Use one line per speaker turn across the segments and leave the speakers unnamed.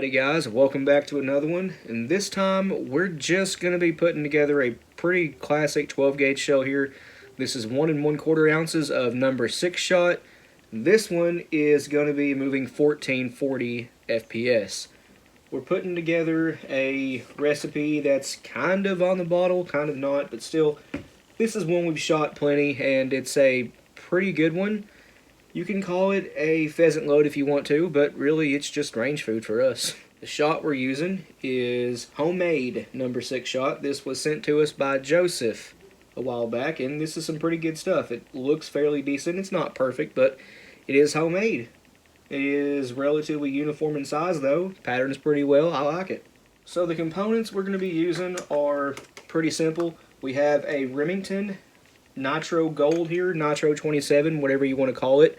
Alrighty guys, welcome back to another one, and this time we're just going to be putting together a pretty classic 12 gauge shell here. This is 1 1/4 ounces of number 6 shot. This one is going to be moving 1440 FPS. We're putting together a recipe that's kind of on the bottle, kind of not, but still, this is one we've shot plenty, and it's a pretty good one. You can call it a pheasant load if you want to, but really it's just range food for us. The shot we're using is homemade number 6 shot. This was sent to us by Joseph a while back, and this is some pretty good stuff. It looks fairly decent. It's not perfect, but it is homemade. It is relatively uniform in size though. Patterns pretty well. I like it. So the components we're going to be using are pretty simple. We have a Remington Nitro Gold here, Nitro 27, whatever you want to call it.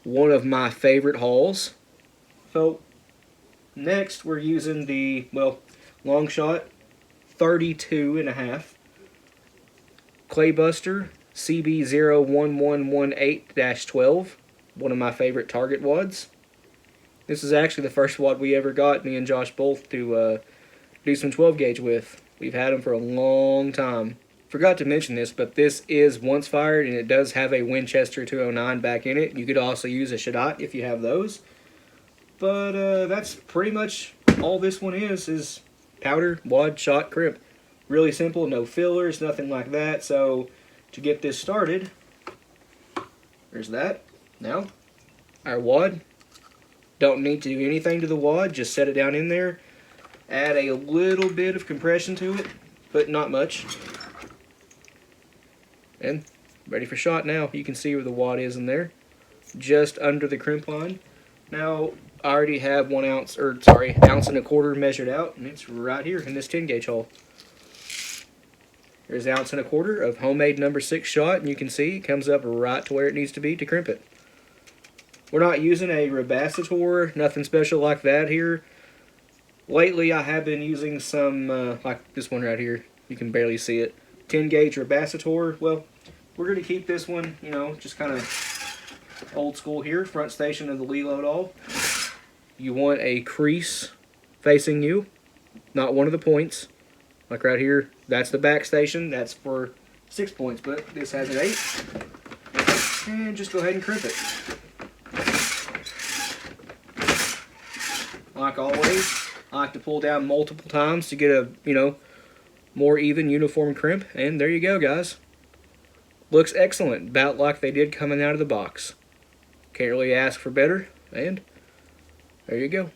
One of my favorite hauls. So next we're using the, long shot 32.5 Claybuster CB01118-12, one of my favorite target wads. This is actually the first wad we ever got, me and Josh both, to do some 12 gauge with. We've had them for a long time. Forgot to mention this, but this is once fired, and it does have a Winchester 209 back in it. You could also use a Shadot if you have those. But that's pretty much all this one is powder, wad, shot, crimp. Really simple, no fillers, nothing like that. So to get this started, there's that. Now, our wad. Don't need to do anything to the wad, just set it down in there. Add a little bit of compression to it, but not much. And ready for shot now. You can see where the wad is in there, just under the crimp line. Now I already have 1 ounce, or sorry, 1 1/4 measured out, and it's right here in this 10 gauge hole. There's 1 1/4 of homemade number 6 shot, and you can see it comes up right to where it needs to be to crimp it. We're not using a Rebasator, nothing special like that here. Lately I have been using some, like this one right here. You can barely see it. 10 gauge Rebasator. Well, we're going to keep this one, just kind of old school here. Front station of the Lee Load-All. You want a crease facing you, not one of the points. Like right here, that's the back station. That's for 6 points, but this has an 8. And just go ahead and crimp it. Like always, I like to pull down multiple times to get a, more even uniform crimp, and there you go guys. Looks excellent, about like they did coming out of the box. Can't really ask for better, and there you go.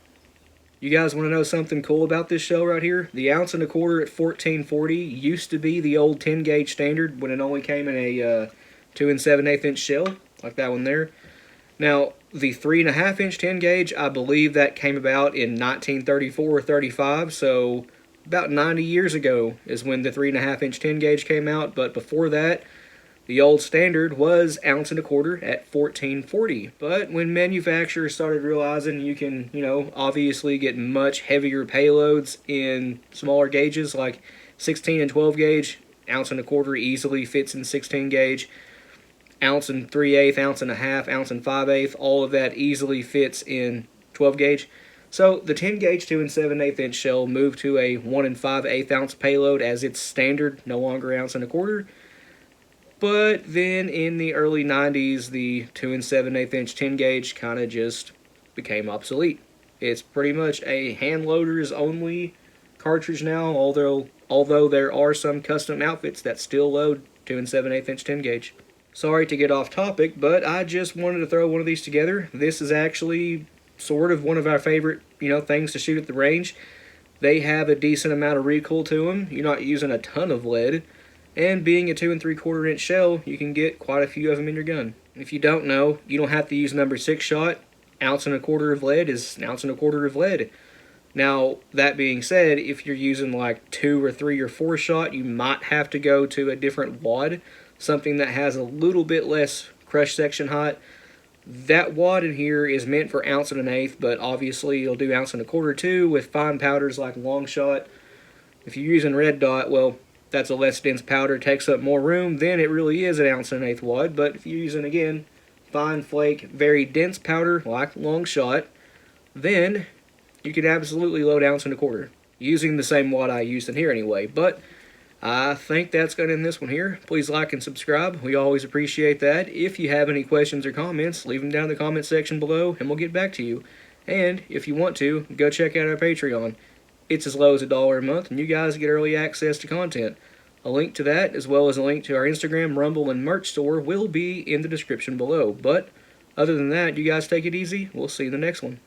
You guys want to know something cool about this shell right here? The 1 1/4 at 1440 used to be the old 10 gauge standard when it only came in a 2 7/8 inch shell, like that one there. Now, the 3.5 inch 10 gauge, I believe that came about in 1934 or 35, so about 90 years ago is when the 3.5 inch 10 gauge came out, but before that, the old standard was 1 1/4 at 1440. But when manufacturers started realizing you can, obviously get much heavier payloads in smaller gauges like 16 and 12 gauge, 1 1/4 easily fits in 16 gauge. 1 3/8, 1 1/2, 1 5/8, all of that easily fits in 12 gauge. So the 10 gauge 2 7/8 inch shell moved to a 1 5/8 ounce payload as its standard, no longer 1 1/4. But then in the early 90s, the 2 7/8 inch 10 gauge kind of just became obsolete. It's pretty much a hand loaders only cartridge now, although there are some custom outfits that still load 2 7/8 inch 10 gauge. Sorry to get off topic, but I just wanted to throw one of these together. This is actually sort of one of our favorite, things to shoot at the range. They have a decent amount of recoil to them. You're not using a ton of lead. And being a 2 3/4 inch shell, you can get quite a few of them in your gun. If you don't know, you don't have to use number 6 shot. 1 1/4 of lead is 1 1/4 of lead. Now, that being said, if you're using like 2 or 3 or 4 shot, you might have to go to a different wad. Something that has a little bit less crush section height. That wad in here is meant for 1 1/8, but obviously you'll do 1 1/4 too with fine powders like long shot. If you're using red dot, well, that's a less dense powder, takes up more room, then it really is an 1 1/8 wad. But if you're using, again, fine flake, very dense powder like long shot, then you can absolutely load 1.25 ounce, using the same wad I used in here anyway. But I think that's going to end this one here. Please like and subscribe. We always appreciate that. If you have any questions or comments, leave them down in the comment section below and we'll get back to you. And if you want to, go check out our Patreon. It's as low as $1 a month and you guys get early access to content. A link to that, as well as a link to our Instagram, Rumble, and merch store will be in the description below. But other than that, you guys take it easy. We'll see you in the next one.